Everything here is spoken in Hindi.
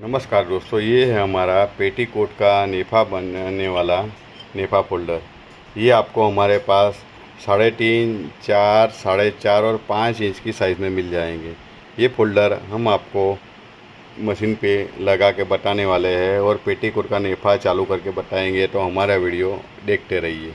नमस्कार दोस्तों, ये है हमारा पेटीकोट का नेफा बनने वाला नेफा फोल्डर। ये आपको हमारे पास 3.5, 4, 4.5 और 5 इंच की साइज़ में मिल जाएंगे। ये फोल्डर हम आपको मशीन पे लगा के बताने वाले हैं और पेटीकोट का नेफा चालू करके बताएंगे, तो हमारा वीडियो देखते रहिए।